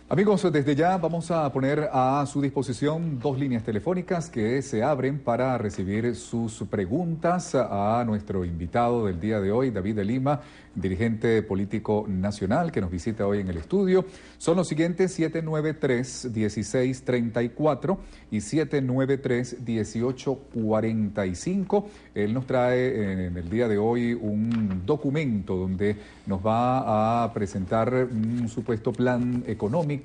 Amigos, desde ya vamos a poner a su disposición dos líneas telefónicas que se abren para recibir sus preguntas a nuestro invitado del día de hoy, David de Lima, dirigente político nacional que nos visita hoy en el estudio. Son los siguientes: 793-1634 y 793-1845. Él nos trae en el día de hoy un documento donde nos va a presentar un supuesto plan económico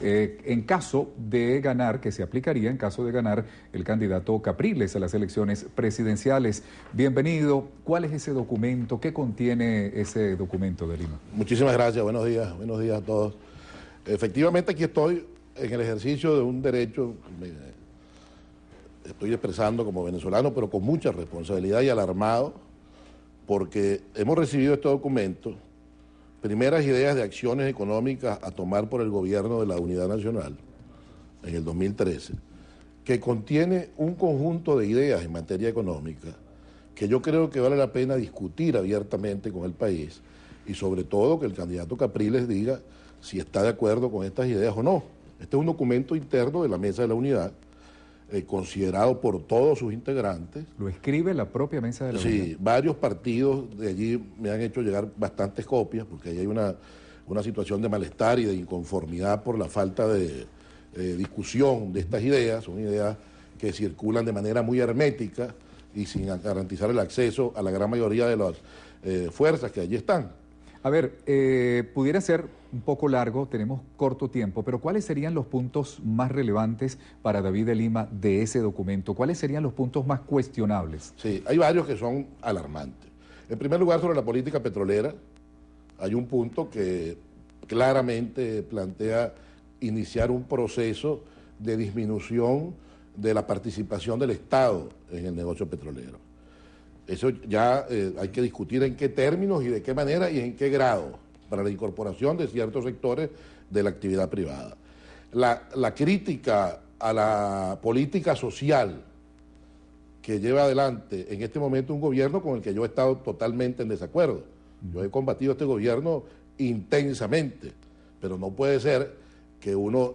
en caso de ganar, que se aplicaría en caso de ganar el candidato Capriles a las elecciones presidenciales. Bienvenido. ¿Cuál es ese documento? ¿Qué contiene ese documento, de Lima? Muchísimas gracias. Buenos días a todos. Efectivamente, aquí estoy en el ejercicio de un derecho, me estoy expresando como venezolano, pero con mucha responsabilidad y alarmado, porque hemos recibido este documento, primeras ideas de acciones económicas a tomar por el gobierno de la Unidad Nacional en el 2013, que contiene un conjunto de ideas en materia económica que yo creo que vale la pena discutir abiertamente con el país y sobre todo que el candidato Capriles diga si está de acuerdo con estas ideas o no. Este es un documento interno de la Mesa de la Unidad, considerado por todos sus integrantes. ¿Lo escribe la propia Mesa de la Unidad? Sí, varios partidos de allí me han hecho llegar bastantes copias, porque ahí hay una situación de malestar y de inconformidad por la falta de discusión de estas ideas. Son ideas que circulan de manera muy hermética y sin garantizar el acceso a la gran mayoría de las fuerzas que allí están. A ver, pudiera ser un poco largo, tenemos corto tiempo, pero ¿cuáles serían los puntos más relevantes para David de Lima de ese documento? ¿Cuáles serían los puntos más cuestionables? Sí, hay varios que son alarmantes. En primer lugar, sobre la política petrolera, hay un punto que claramente plantea iniciar un proceso de disminución de la participación del Estado en el negocio petrolero. Eso ya hay que discutir en qué términos y de qué manera y en qué grado para la incorporación de ciertos sectores de la actividad privada. La crítica a la política social que lleva adelante en este momento un gobierno con el que yo he estado totalmente en desacuerdo. Yo he combatido este gobierno intensamente, pero no puede ser que uno,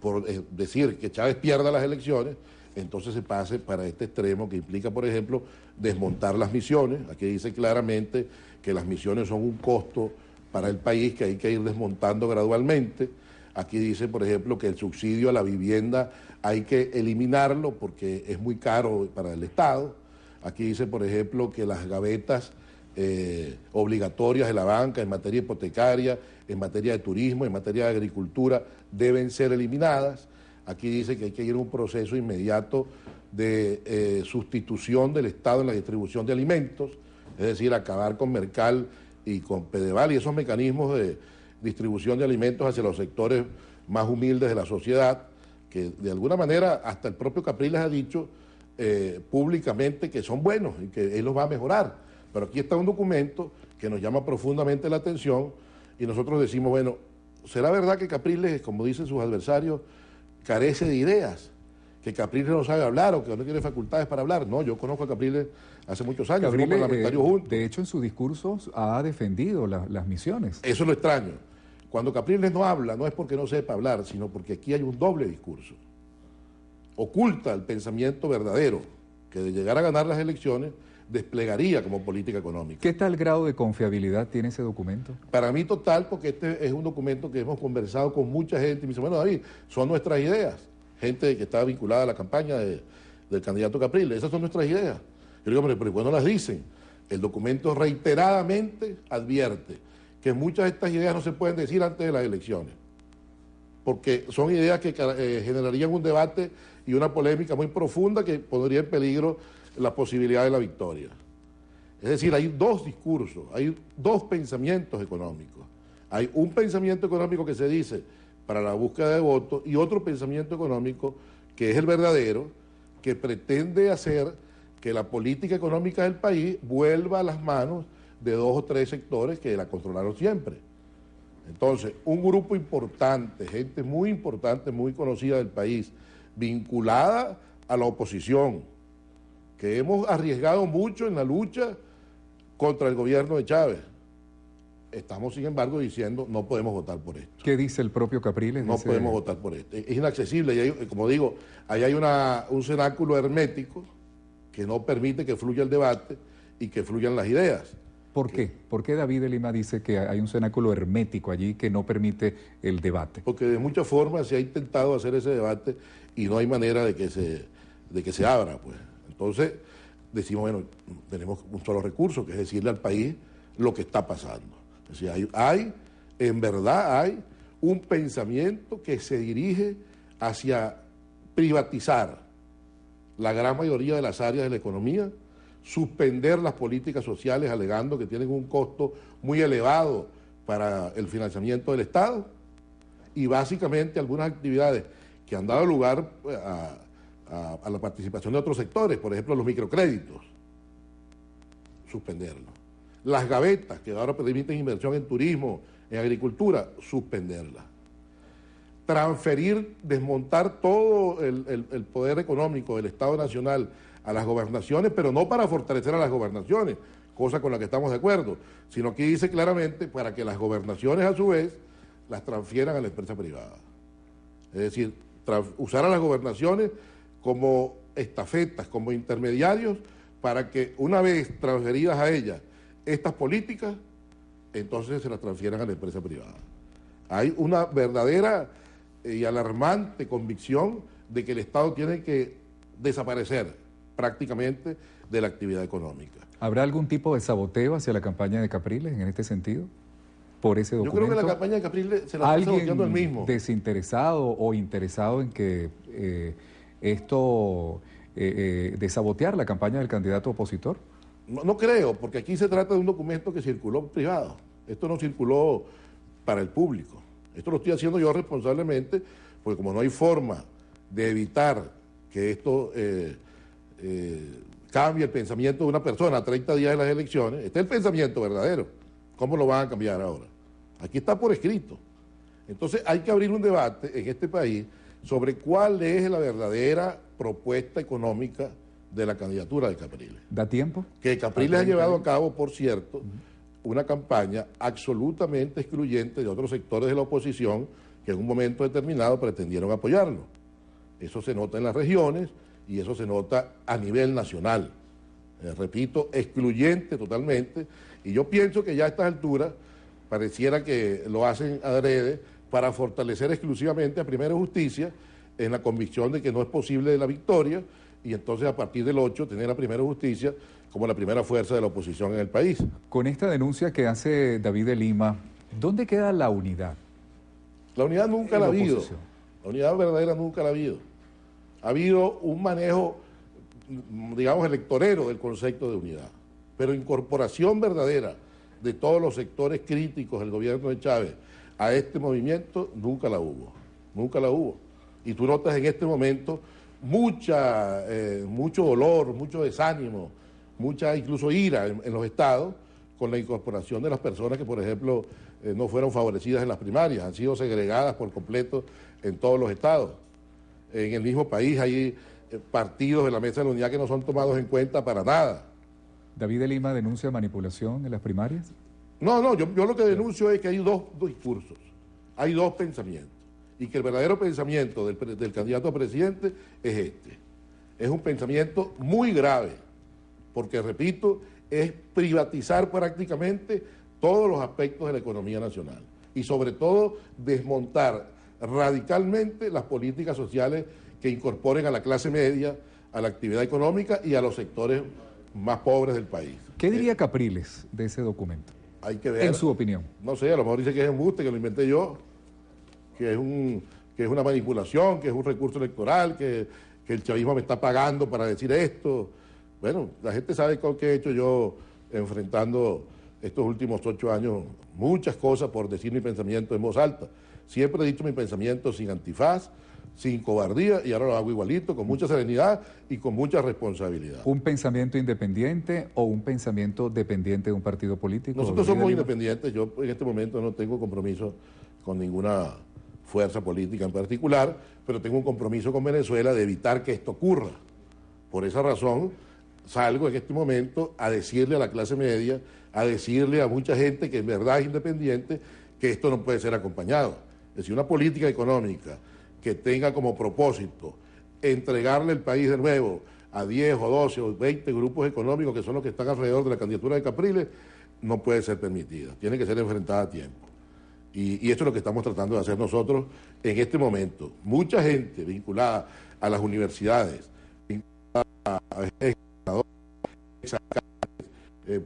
por decir que Chávez pierda las elecciones, entonces se pase para este extremo que implica, por ejemplo, desmontar las misiones. Aquí dice claramente que las misiones son un costo para el país que hay que ir desmontando gradualmente. Aquí dice, por ejemplo, que el subsidio a la vivienda hay que eliminarlo porque es muy caro para el Estado. Aquí dice, por ejemplo, que las gavetas obligatorias de la banca en materia hipotecaria, en materia de turismo, en materia de agricultura, deben ser eliminadas. Aquí dice que hay que ir a un proceso inmediato de sustitución del Estado en la distribución de alimentos, es decir, acabar con Mercal y con Pedeval y esos mecanismos de distribución de alimentos hacia los sectores más humildes de la sociedad, que de alguna manera hasta el propio Capriles ha dicho públicamente que son buenos y que él los va a mejorar. Pero aquí está un documento que nos llama profundamente la atención y nosotros decimos, bueno, ¿será verdad que Capriles, como dicen sus adversarios, carece de ideas, que Capriles no sabe hablar o que no tiene facultades para hablar? No, yo conozco a Capriles hace muchos años, fuimos parlamentarios juntos. De hecho, en sus discursos ha defendido las misiones. Eso es lo extraño. Cuando Capriles no habla, no es porque no sepa hablar, sino porque aquí hay un doble discurso. Oculta el pensamiento verdadero, que de llegar a ganar las elecciones desplegaría como política económica. ¿Qué tal grado de confiabilidad tiene ese documento? Para mí total, porque este es un documento que hemos conversado con mucha gente y me dice, bueno, David, son nuestras ideas. Gente que está vinculada a la campaña del candidato Capriles, esas son nuestras ideas. Yo digo, pero ¿cuándo las dicen? El documento reiteradamente advierte que muchas de estas ideas no se pueden decir antes de las elecciones, porque son ideas que generarían un debate y una polémica muy profunda que pondría en peligro la posibilidad de la victoria. Es decir, hay dos discursos, hay dos pensamientos económicos. Hay un pensamiento económico que se dice para la búsqueda de votos y otro pensamiento económico que es el verdadero, que pretende hacer que la política económica del país vuelva a las manos de dos o tres sectores que la controlaron siempre. Entonces, un grupo importante, gente muy importante, muy conocida del país, vinculada a la oposición, que hemos arriesgado mucho en la lucha contra el gobierno de Chávez, estamos, sin embargo, diciendo no podemos votar por esto. ¿Qué dice el propio Capriles? No podemos votar por esto. Es inaccesible. Y hay, como digo, ahí hay un cenáculo hermético que no permite que fluya el debate y que fluyan las ideas. ¿Por qué? ¿Por qué David de Lima dice que hay un cenáculo hermético allí que no permite el debate? Porque de muchas formas se ha intentado hacer ese debate y no hay manera de que se abra, pues. Entonces, decimos, bueno, tenemos un solo recurso, que es decirle al país lo que está pasando. Es decir, en verdad hay un pensamiento que se dirige hacia privatizar la gran mayoría de las áreas de la economía, suspender las políticas sociales alegando que tienen un costo muy elevado para el financiamiento del Estado y básicamente algunas actividades que han dado lugar a la participación de otros sectores, por ejemplo los microcréditos, suspenderlo. Las gavetas que ahora permiten inversión en turismo, en agricultura, suspenderlas. Transferir, desmontar todo el poder económico del Estado Nacional a las gobernaciones, pero no para fortalecer a las gobernaciones, cosa con la que estamos de acuerdo, sino que dice claramente para que las gobernaciones a su vez las transfieran a la empresa privada. Es decir, usar a las gobernaciones como estafetas, como intermediarios, para que una vez transferidas a ellas estas políticas, entonces se las transfieran a la empresa privada. Hay una verdadera y alarmante convicción de que el Estado tiene que desaparecer prácticamente de la actividad económica. ¿Habrá algún tipo de saboteo hacia la campaña de Capriles en este sentido? Por ese documento. Yo creo que la campaña de Capriles se la está saboteando el mismo. ¿Desinteresado o interesado en que de sabotear la campaña del candidato opositor? No creo, porque aquí se trata de un documento que circuló privado. Esto no circuló para el público. Esto lo estoy haciendo yo responsablemente, porque como no hay forma de evitar que esto cambie el pensamiento de una persona a 30 días de las elecciones, este es el pensamiento verdadero. ¿Cómo lo van a cambiar ahora? Aquí está por escrito. Entonces hay que abrir un debate en este país sobre cuál es la verdadera propuesta económica de la candidatura de Capriles. ¿Da tiempo? Que Capriles ha llevado a cabo, por cierto, una campaña absolutamente excluyente de otros sectores de la oposición que en un momento determinado pretendieron apoyarlo. Eso se nota en las regiones y eso se nota a nivel nacional. Repito, excluyente totalmente. Y yo pienso que ya a estas alturas pareciera que lo hacen adrede para fortalecer exclusivamente a Primero Justicia en la convicción de que no es posible la victoria y entonces a partir del 8 tener a Primero Justicia como la primera fuerza de la oposición en el país. Con esta denuncia que hace David de Lima, ¿dónde queda la unidad? La unidad nunca la ha habido. La unidad verdadera nunca la ha habido. Ha habido un manejo, digamos, electorero del concepto de unidad, pero incorporación verdadera de todos los sectores críticos del gobierno de Chávez a este movimiento nunca la hubo, nunca la hubo. Y tú notas en este momento mucho dolor, mucho desánimo, mucha incluso ira en los estados con la incorporación de las personas que, por ejemplo, no fueron favorecidas en las primarias, han sido segregadas por completo en todos los estados. En el mismo país hay partidos de la Mesa de la Unidad que no son tomados en cuenta para nada. ¿David de Lima denuncia manipulación en las primarias? No, yo lo que denuncio es que hay dos discursos, hay dos pensamientos, y que el verdadero pensamiento del candidato a presidente es este. Es un pensamiento muy grave, porque, repito, es privatizar prácticamente todos los aspectos de la economía nacional y sobre todo desmontar radicalmente las políticas sociales que incorporen a la clase media, a la actividad económica y a los sectores más pobres del país. ¿Qué diría Capriles de ese documento? Hay que ver. En su opinión. No sé, a lo mejor dice que es embuste, que lo inventé yo, que es una manipulación, que es un recurso electoral, que el chavismo me está pagando para decir esto. Bueno, la gente sabe qué he hecho yo enfrentando estos últimos 8 años, muchas cosas por decir mi pensamiento en voz alta. Siempre he dicho mi pensamiento sin antifaz, sin cobardía, y ahora lo hago igualito, con mucha serenidad y con mucha responsabilidad. ¿Un pensamiento independiente o un pensamiento dependiente de un partido político? Nosotros somos independientes, yo en este momento no tengo compromiso con ninguna fuerza política en particular, pero tengo un compromiso con Venezuela de evitar que esto ocurra. Por esa razón, salgo en este momento a decirle a la clase media, a decirle a mucha gente que en verdad es independiente que esto no puede ser acompañado. Es decir, una política económica que tenga como propósito entregarle el país de nuevo a 10 o 12 o 20 grupos económicos que son los que están alrededor de la candidatura de Capriles, no puede ser permitida, tiene que ser enfrentada a tiempo. Y esto es lo que estamos tratando de hacer nosotros en este momento. Mucha gente vinculada a las universidades, vinculada a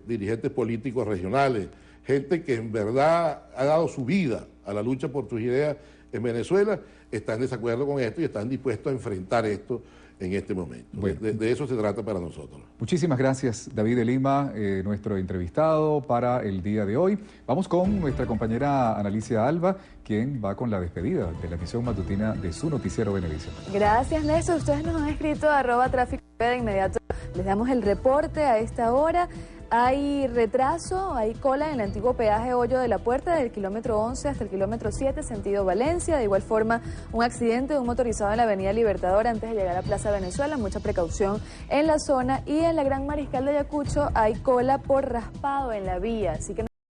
dirigentes políticos regionales, gente que en verdad ha dado su vida a la lucha por sus ideas en Venezuela, está en desacuerdo con esto y están dispuestos a enfrentar esto en este momento. Bueno, de eso se trata para nosotros. Muchísimas gracias, David de Lima, nuestro entrevistado para el día de hoy. Vamos con nuestra compañera Analicia Alba, quien va con la despedida de la emisión matutina de su noticiero Venevisión. Gracias, Néstor. Ustedes nos han escrito @tráfico. De inmediato les damos el reporte a esta hora. Hay retraso, hay cola en el antiguo peaje Hoyo de la Puerta del kilómetro 11 hasta el kilómetro 7, sentido Valencia. De igual forma, un accidente de un motorizado en la avenida Libertador antes de llegar a Plaza Venezuela. Mucha precaución en la zona. Y en la Gran Mariscal de Ayacucho hay cola por raspado en la vía. Así que